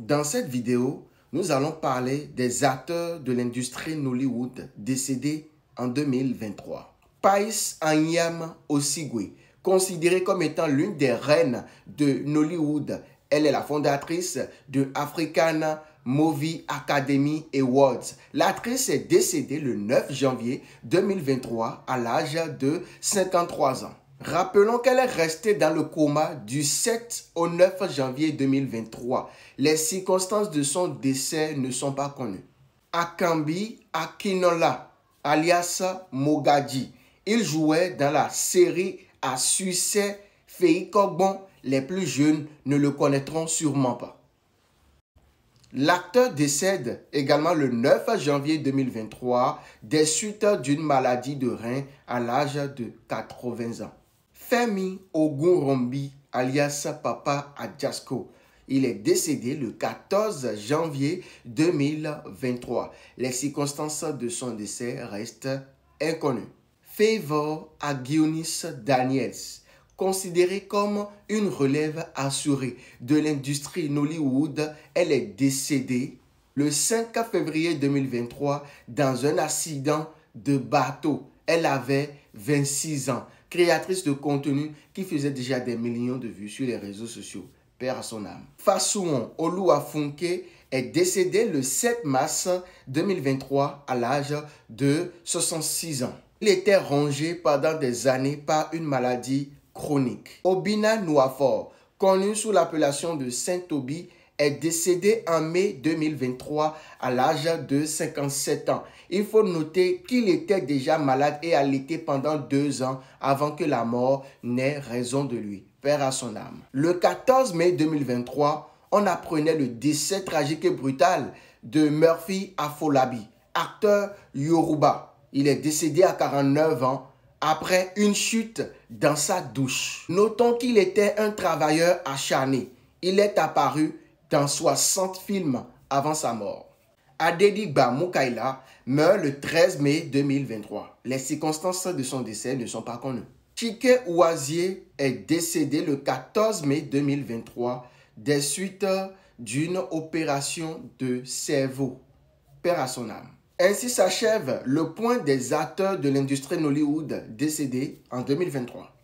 Dans cette vidéo, nous allons parler des acteurs de l'industrie Nollywood décédés en 2023. Pais Anyam Osigwe, considérée comme étant l'une des reines de Nollywood, elle est la fondatrice de African Movie Academy Awards. L'actrice est décédée le 9 janvier 2023 à l'âge de 53 ans. Rappelons qu'elle est restée dans le coma du 7 au 9 janvier 2023. Les circonstances de son décès ne sont pas connues. Akambi Akinola, alias Mogadji, il jouait dans la série à succès Fei Kogbon. Les plus jeunes ne le connaîtront sûrement pas. L'acteur décède également le 9 janvier 2023 des suites d'une maladie de rein à l'âge de 80 ans. Femi Ogunrombi, alias Papa Adjasko, il est décédé le 14 janvier 2023. Les circonstances de son décès restent inconnues. Favor Agionis Daniels, considérée comme une relève assurée de l'industrie Nollywood, elle est décédée le 5 février 2023 dans un accident de bateau. Elle avait 26 ans, créatrice de contenu qui faisait déjà des millions de vues sur les réseaux sociaux. Père à son âme. Fasouon Oluwafunke est décédé le 7 mars 2023 à l'âge de 66 ans. Il était rongé pendant des années par une maladie chronique. Obinna Nwafor, connu sous l'appellation de Saint-Obi, est décédé en mai 2023 à l'âge de 57 ans. Il faut noter qu'il était déjà malade et allaité pendant 2 ans avant que la mort n'ait raison de lui. Père à son âme. Le 14 mai 2023, on apprenait le décès tragique et brutal de Murphy Afolabi, acteur Yoruba. Il est décédé à 49 ans après une chute dans sa douche. Notons qu'il était un travailleur acharné. Il est apparu dans 60 films avant sa mort. Adedigba Mukaila meurt le 13 mai 2023. Les circonstances de son décès ne sont pas connues. Chike Ouazier est décédé le 14 mai 2023 des suites d'une opération de cerveau. Père à son âme. Ainsi s'achève le point des acteurs de l'industrie Nollywood décédés en 2023.